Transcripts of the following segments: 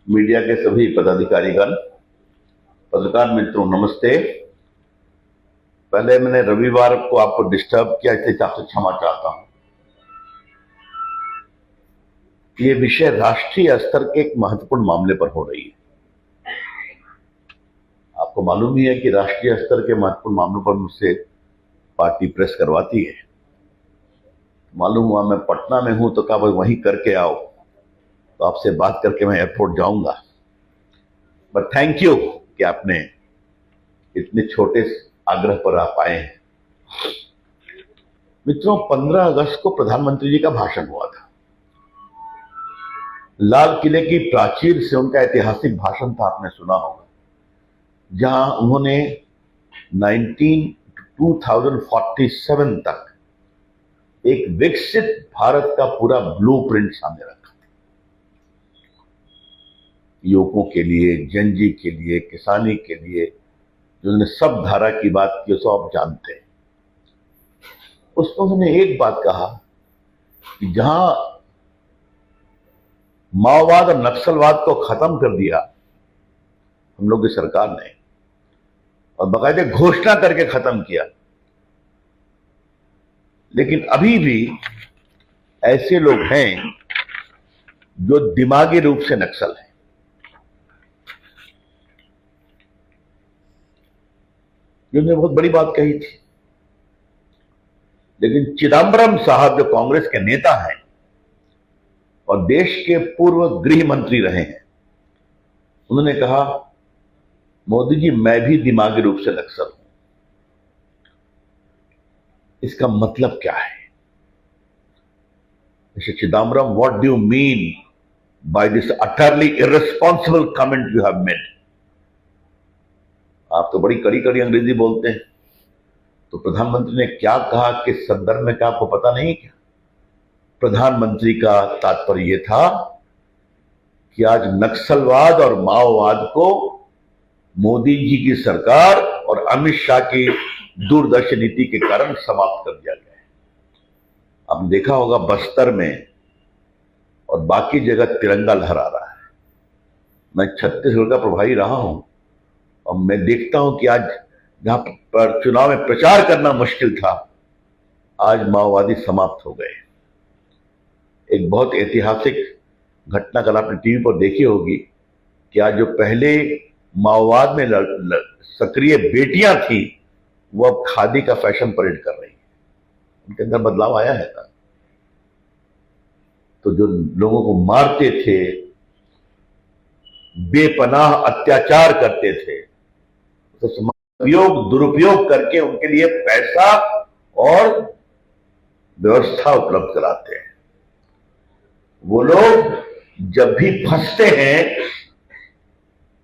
Media के सभी पदाधिकारीगण, पत्रकार मित्रों, नमस्ते। पहले मैंने रविवार को आपको डिस्टर्ब किया, इसलिए आपसे क्षमा चाहता हूं। ये विषय राष्ट्रीय स्तर के एक महत्वपूर्ण मामले पर हो रही है। आपको मालूम ही है कि राष्ट्रीय स्तर के महत्वपूर्ण मामलों पर मुझसे पार्टी प्रेस करवाती है। मालूम हुआ मैं पटना में हूं तो कहा भाई वहीं करके आओ, तो आपसे बात करके मैं एयरपोर्ट जाऊंगा। बट थैंक यू कि आपने इतने छोटे आग्रह पर आप आए हैं। मित्रों, 15 अगस्त को प्रधानमंत्री जी का भाषण हुआ था। लाल किले की प्राचीर से उनका ऐतिहासिक भाषण था, आपने सुना होगा, जहां उन्होंने 2047 तक एक विकसित भारत का पूरा ब्लूप्रिंट सामने रखा। युवकों के लिए, जनजी के लिए, किसानी के लिए, जो उन्होंने सब धारा की बात की, उसको आप जानते हैं। उसमें उन्होंने एक बात कहा कि जहां माओवाद और नक्सलवाद को खत्म कर दिया हम लोग की सरकार ने, और बाकायदे घोषणा करके खत्म किया, लेकिन अभी भी ऐसे लोग हैं जो दिमागी रूप से नक्सल हैं। जिन्होंने बहुत बड़ी बात कही थी, लेकिन चिदंबरम साहब जो कांग्रेस के नेता हैं और देश के पूर्व गृह मंत्री रहे हैं, उन्होंने कहा मोदी जी मैं भी दिमागी रूप से नक्सल हूं। इसका मतलब क्या है? Mister Chidambaram, what do you mean by this utterly irresponsible comment you have made? आप तो बड़ी कड़ी कड़ी अंग्रेजी बोलते हैं, तो प्रधानमंत्री ने क्या कहा, किस संदर्भ में, क्या आपको पता नहीं क्या? प्रधानमंत्री का तात्पर्य यह था कि आज नक्सलवाद और माओवाद को मोदी जी की सरकार और अमित शाह की दूरदर्शी नीति के कारण समाप्त कर दिया गया है। आपने देखा होगा बस्तर में और बाकी जगह तिरंगा लहरा रहा है। मैं छत्तीसगढ़ का प्रभारी रहा हूं और मैं देखता हूं कि आज जहां पर चुनाव में प्रचार करना मुश्किल था, आज माओवादी समाप्त हो गए। एक बहुत ऐतिहासिक घटना कल आपने टीवी पर देखी होगी कि आज जो पहले माओवाद में सक्रिय बेटियां थी, वो अब खादी का फैशन परेड कर रही है। उनके अंदर बदलाव आया है ना। तो जो लोगों को मारते थे, बेपनाह अत्याचार करते थे, तो दुरुपयोग करके उनके लिए पैसा और व्यवस्था उपलब्ध कराते हैं। वो लोग जब भी फंसते हैं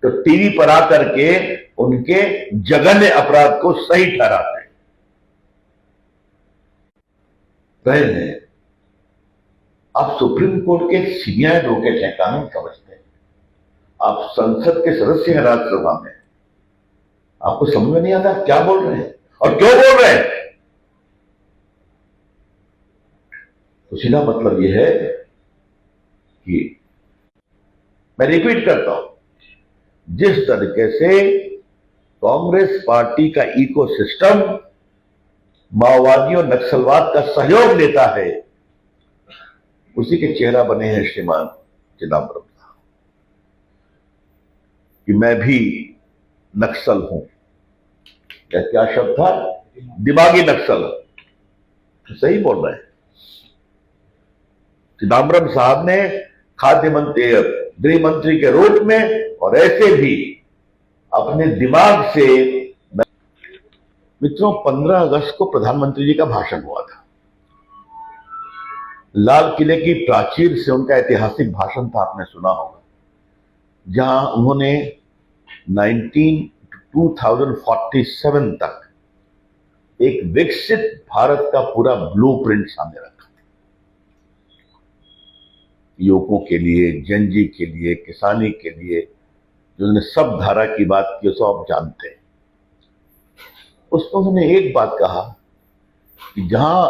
तो टीवी पर आकर के उनके जघन्य अपराध को सही ठहराते हैं। पहले आप सुप्रीम कोर्ट के सीनियर एडवोकेट हैं, कानून समझते हैं, आप संसद के सदस्य हैं राज्यसभा में, आपको समझ में नहीं आता क्या बोल रहे हैं और क्यों बोल रहे हैं? तो सीधा मतलब यह है कि मैं रिपीट करता हूं, जिस तरीके से कांग्रेस पार्टी का इकोसिस्टम माओवादियों नक्सलवाद का सहयोग लेता है, उसी के चेहरा बने हैं श्रीमान चिदंबरम साहब कि मैं भी नक्सल हूं। क्या शब्द था? दिमागी नक्सल। सही बोल रहे हैं। चिदंबरम साहब ने खाद्य मंत्री, गृह मंत्री के रूप में और ऐसे भी अपने दिमाग से। मित्रों, 15 अगस्त को प्रधानमंत्री जी का भाषण हुआ था। लाल किले की प्राचीर से उनका ऐतिहासिक भाषण था, आपने सुना होगा, जहां उन्होंने 2047 तक एक विकसित भारत का पूरा ब्लूप्रिंट सामने रखा। युवकों के लिए, जनजी के लिए, किसानी के लिए, जो उन्होंने सब धारा की बात की, उसको आप जानते हैं। उसमें उन्होंने एक बात कहा कि जहां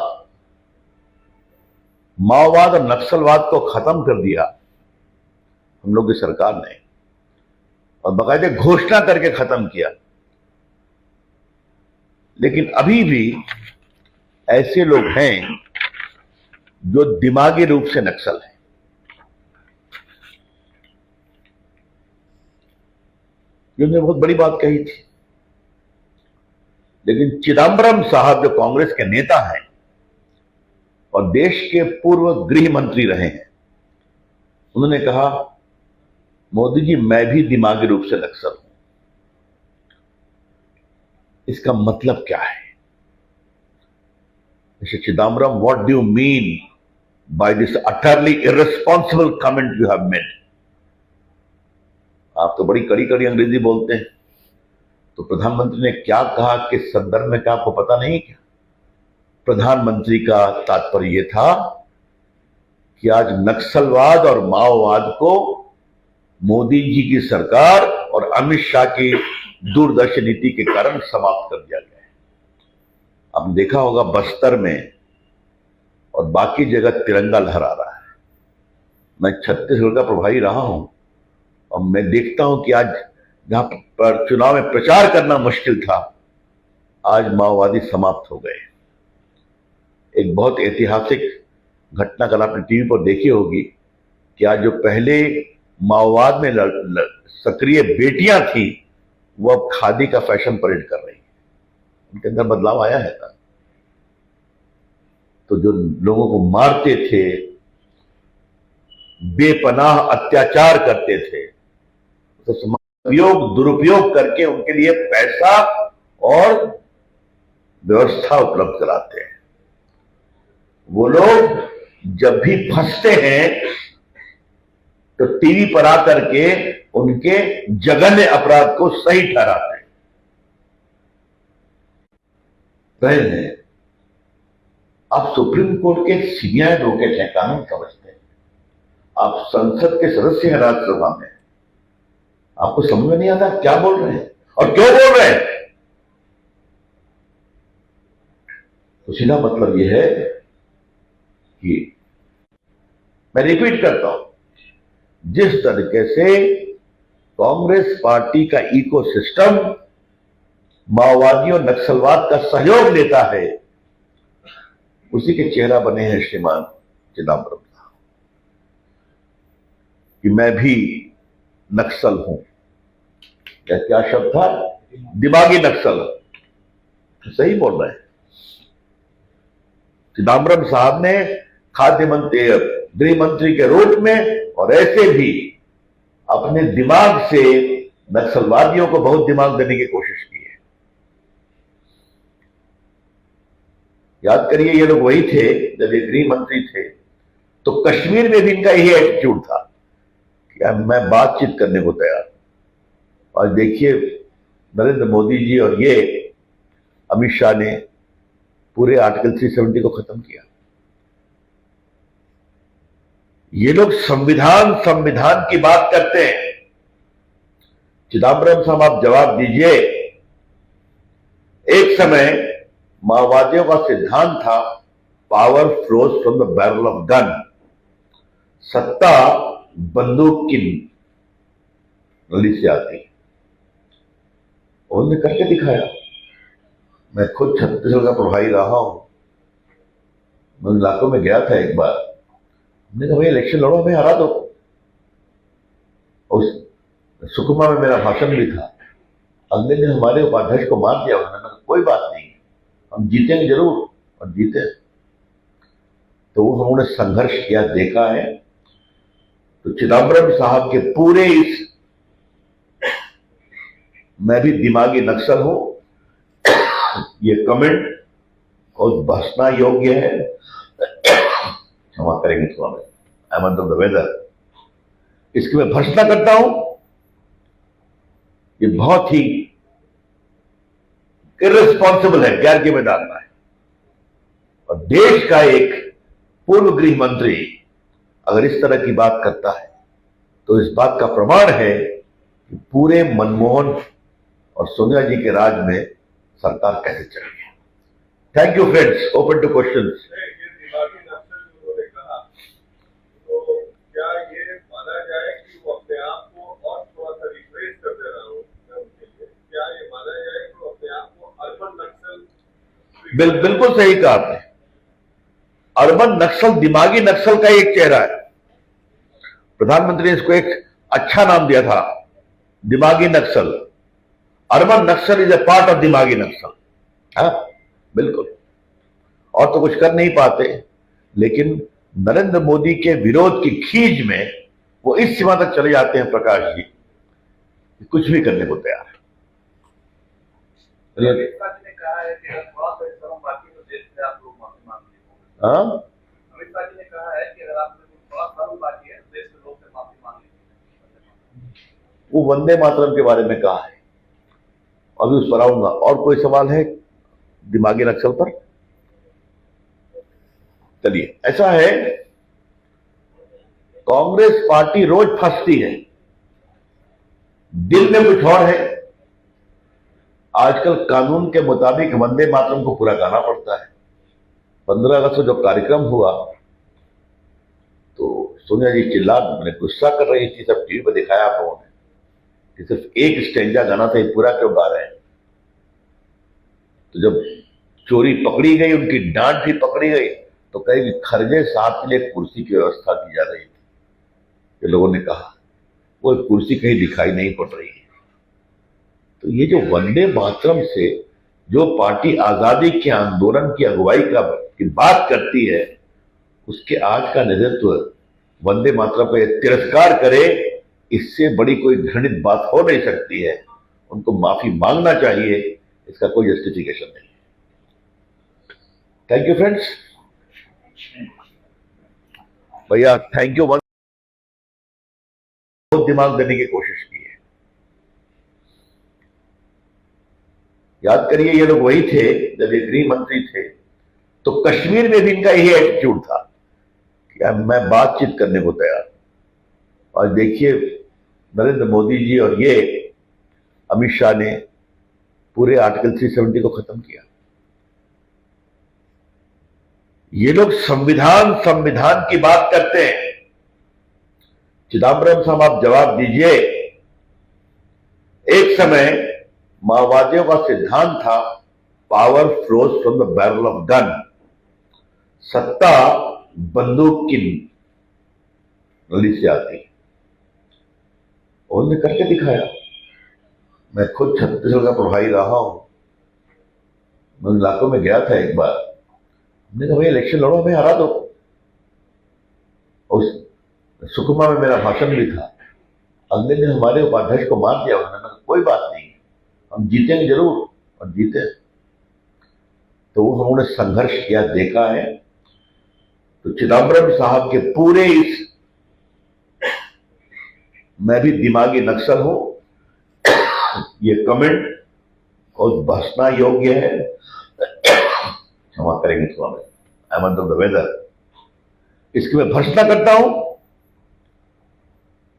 माओवाद और नक्सलवाद को खत्म कर दिया हम लोग की सरकार ने, और बाकायदे घोषणा करके खत्म किया। लेकिन अभी भी ऐसे लोग हैं जो दिमागी रूप से नक्सल हैं। ये उन्होंने बहुत बड़ी बात कही थी, लेकिन चिदंबरम साहब जो कांग्रेस के नेता हैं और देश के पूर्व गृह मंत्री रहे हैं, उन्होंने कहा, मोदी जी मैं भी दिमागी रूप से नक्सल हूं। इसका मतलब क्या है? Mister Chidambaram, what do you mean by this utterly irresponsible comment you have made? आप तो बड़ी कड़ी कड़ी अंग्रेजी बोलते हैं, तो प्रधानमंत्री ने क्या कहा, किस संदर्भ में, क्या आपको पता नहीं क्या? प्रधानमंत्री का तात्पर्य यह था कि आज नक्सलवाद और माओवाद को मोदी जी की सरकार और अमित शाह की दूरदर्शी नीति के कारण समाप्त कर दिया गया है। आपने देखा होगा बस्तर में और बाकी जगह तिरंगा लहरा रहा है। मैं छत्तीसगढ़ का प्रभारी रहा हूं और मैं देखता हूं कि आज जहां पर चुनाव में प्रचार करना मुश्किल था, आज माओवादी समाप्त हो गए। एक बहुत ऐतिहासिक घटना कल आपने टीवी पर देखी होगी कि आज जो पहले माओवाद में सक्रिय बेटियां थी, वो अब खादी का फैशन परेड कर रही है। उनके अंदर बदलाव आया है ना। तो जो लोगों को मारते थे, बेपनाह अत्याचार करते थे, तो दुरुपयोग करके उनके लिए पैसा और व्यवस्था उपलब्ध कराते हैं। वो लोग जब भी फंसते हैं तो टीवी पर आकर के उनके जघन्य अपराध को सही ठहराते हैं। आप सुप्रीम कोर्ट के सीनियर एडवोकेट हैं, कानून समझते हैं, आप संसद के सदस्य हैं राज्यसभा में, आपको समझ में नहीं आता क्या बोल रहे हैं और क्यों बोल रहे हैं? तो सीधा मतलब यह है कि मैं रिपीट करता हूं, जिस तरीके से कांग्रेस पार्टी का इकोसिस्टम माओवादियों नक्सलवाद का सहयोग लेता है, उसी के चेहरा बने हैं श्रीमान चिदंबरम साहब कि मैं भी नक्सल हूं। क्या शब्द था? दिमागी नक्सल। सही बोल रहे हैं। चिदंबरम साहब ने खाद्य मंत्री, गृह मंत्री के रूप में और ऐसे भी अपने दिमाग से नक्सलवादियों को बहुत दिमाग देने की कोशिश की है। याद करिए, ये लोग वही थे जब ये गृह मंत्री थे तो कश्मीर में भी इनका यही एटीट्यूड था कि मैं बातचीत करने को तैयार। और देखिए नरेंद्र मोदी जी और ये अमित शाह ने पूरे आर्टिकल 370 को खत्म किया। ये लोग संविधान की बात करते हैं। चिदंबरम साहब आप जवाब दीजिए। एक समय माओवादियों का सिद्धांत था power flows from the barrel of gun, सत्ता बंदूक की नली से आती। उन्होंने करके दिखाया। मैं खुद छत्तीसगढ़ का प्रभारी रहा हूं, मैं इलाकों में गया था एक बार। हमने कहा भाई इलेक्शन लड़ो, हमें हरा दो। उस सुकमा में मेरा भाषण भी था। अगले दिन हमारे उपाध्यक्ष को मार दिया उन्होंने। कोई बात नहीं, हम जीतेंगे जरूर, और जीते। तो वो हमने संघर्ष किया, देखा है। तो चिदंबरम साहब के पूरे इस मैं भी दिमागी नक्सल हूं, ये कमेंट बहुत भर्त्सना योग्य है। क्षमा करेंगे थोड़ा, I am under the weather, इसकी मैं भर्त्सना करता हूं। ये बहुत ही इर्रेस्पॉन्सिबल है, गैर जिम्मेदाराना है। और देश का एक पूर्व गृह मंत्री अगर इस तरह की बात करता है तो इस बात का प्रमाण है कि पूरे मनमोहन और सोनिया जी के राज में सरकार कैसे चल रही है। Thank you friends, open two questions. तो क्या ये माना जाए कि वो बिल्कुल सही कहा आपने। अर्बन नक्सल दिमागी नक्सल का एक चेहरा है। प्रधानमंत्री ने इसको एक अच्छा नाम दिया था, दिमागी Naxal. Urban Naxal is a part of दिमागी नक्सल। हाँ, बिल्कुल। और तो कुछ कर नहीं पाते, लेकिन नरेंद्र मोदी के विरोध की खींच में वो इस सीमा तक चले जाते हैं प्रकाश जी, कुछ भी करने को तैयार है। अमित शाह जी ने कहा है कि अगर थोड़ा सा शर्म बाकी तो देश से आप लोग माफी मांग लीजिए। हाँ, अमित शाह जी ने कहा है कि अगर आप लोग थोड़ा शर्म बाकी है तो देश के लोग से माफी मांग लीजिए। वो वंदे मातरम के बारे में कहा है, अभी उस पर आऊंगा। और कोई सवाल है दिमागी नक्सल पर? चलिए, ऐसा है, कांग्रेस पार्टी रोज फंसती है, दिल में कुछ और है। आजकल कानून के मुताबिक वंदे मातरम को पूरा गाना पड़ता है। 15 अगस्त को जो कार्यक्रम हुआ तो सोनिया जी चिल्ला, मैंने गुस्सा कर रही थी, सब टीवी पर दिखाया आप लोगों ने कि सिर्फ एक स्टेंजा गाना था, ये पूरा क्यों गा रहे हैं। तो जब चोरी पकड़ी गई, उनकी डांट भी पकड़ी गई, तो कहे कि खरगे साहब के लिए कुर्सी की व्यवस्था की जा रही थी। ये लोगों ने कहा वो कुर्सी कहीं दिखाई नहीं पड़ रही है। तो ये जो वंदे मातरम से जो पार्टी आजादी के आंदोलन की अगुवाई की बात करती है, उसके आज का नेतृत्व वंदे मातरम का तिरस्कार करे, इससे बड़ी कोई घृणित बात हो नहीं सकती है। उनको माफी मांगना चाहिए, इसका कोई जस्टिफिकेशन नहीं। Thank you friends. भैया थैंक यू, बहुत दिमाग देने की कोशिश की है। याद करिए, ये लोग वही थे जब ये गृह मंत्री थे, तो कश्मीर में भी इनका यही एटीट्यूड था कि मैं बातचीत करने को तैयार। और देखिए, नरेंद्र मोदी जी और ये अमित शाह ने पूरे आर्टिकल 370 को खत्म किया। ये लोग संविधान की बात करते हैं। चिदम्बरम साहब, आप जवाब दीजिए। एक समय माओवादियों का सिद्धांत था power flows from the barrel of gun, सत्ता बंदूक की नली से आती। उन्होंने करके दिखाया। मैं खुद छत्तीसगढ़ का प्रभारी रहा हूं, मैं इलाकों में गया था एक बार। हमने कहा भाई इलेक्शन लड़ो, हमें हरा दो। उस सुकमा में मेरा भाषण भी था। अगले दिन हमारे उपाध्यक्ष को मार दिया उन्होंने। कोई बात नहीं, हम जीतेंगे जरूर, और जीते। तो वो उन्होंने संघर्ष किया, देखा है। तो चिदम्बरम साहब के पूरे इस, मैं भी दिमागी नक्सल हूं, ये कमेंट और भर्त्सना योग्य है। क्षमा करेंगे थोड़ा, I am under the weather, इसकी मैं भर्त्सना करता हूं।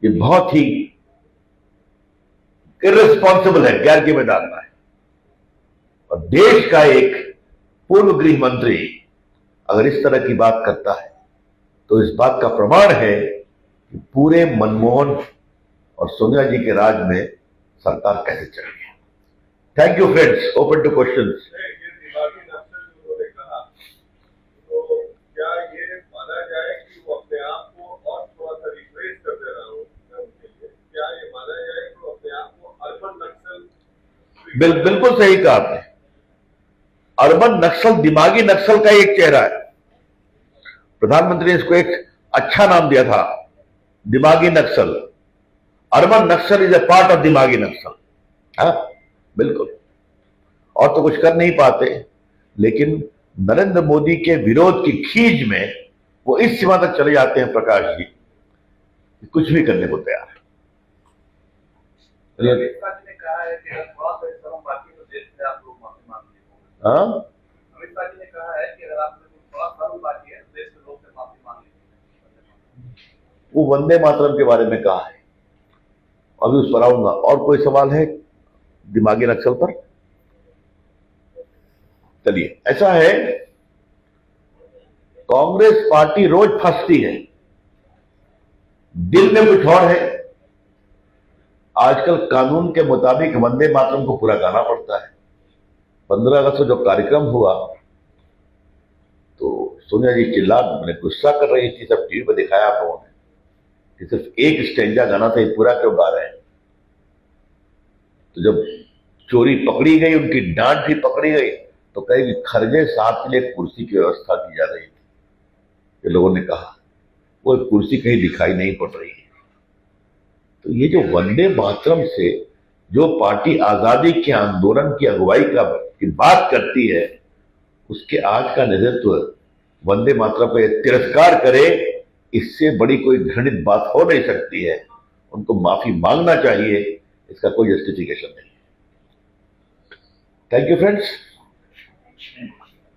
ये बहुत ही इर्रेस्पॉन्सिबल है, गैर जिम्मेदाराना है। और देश का एक पूर्व गृह मंत्री अगर इस तरह की बात करता है, तो इस बात का प्रमाण है कि पूरे मनमोहन और सोनिया जी के राज में सरकार कैसे चल रही है। Thank you friends, open two questions. बिल्कुल सही कहा आपने। अर्बन नक्सल दिमागी नक्सल का एक चेहरा है। प्रधानमंत्री ने इसको एक अच्छा नाम दिया था, दिमागी Naxal. Urban Naxal is a part of दिमागी नक्सल। हाँ, बिल्कुल। और तो कुछ कर नहीं पाते, लेकिन नरेंद्र मोदी के विरोध की खींच में वो इस सीमा तक चले जाते हैं प्रकाश जी, कुछ भी करने को तैयार है। अमित शाह जी ने कहा है कि अगर थोड़ा सा शर्म बाकी तो देश से आप लोग माफी मांग लीजिए। हाँ, अमित शाह जी ने कहा है कि अगर आप लोग थोड़ा शर्म बाकी है तो देश के लोग से माफी मांग लीजिए। वो वंदे मातरम के बारे में कहा है, अभी उस पर आऊंगा। और कोई सवाल है दिमागी नक्सल पर? चलिए, ऐसा है, कांग्रेस पार्टी रोज फंसती है, दिल में कुछ और है। आजकल कानून के मुताबिक वंदे मातरम को पूरा गाना पड़ता है। 15 अगस्त को जो कार्यक्रम हुआ सोनिया जी चिल्ला, मैंने गुस्सा कर रही थी, सब टीवी पर दिखाया आप लोगों ने कि सिर्फ एक स्टेंजा गाना था, ये पूरा क्यों गा रहे हैं। तो जब चोरी पकड़ी गई, उनकी डांट भी पकड़ी गई, तो कहे कि खरगे साहब के लिए कुर्सी की व्यवस्था की जा रही थी, ये लोगों ने कहा। वो कुर्सी कहीं दिखाई नहीं पड़ रही है। तो ये जो वंदे मातरम से जो पार्टी आजादी के आंदोलन की अगुवाई की बात करती है, उसके आज का नेतृत्व वंदे मातरम का तिरस्कार करे, इससे बड़ी कोई घृणित बात हो नहीं सकती है। उनको माफी मांगना चाहिए, इसका कोई जस्टिफिकेशन नहीं है। Thank you friends.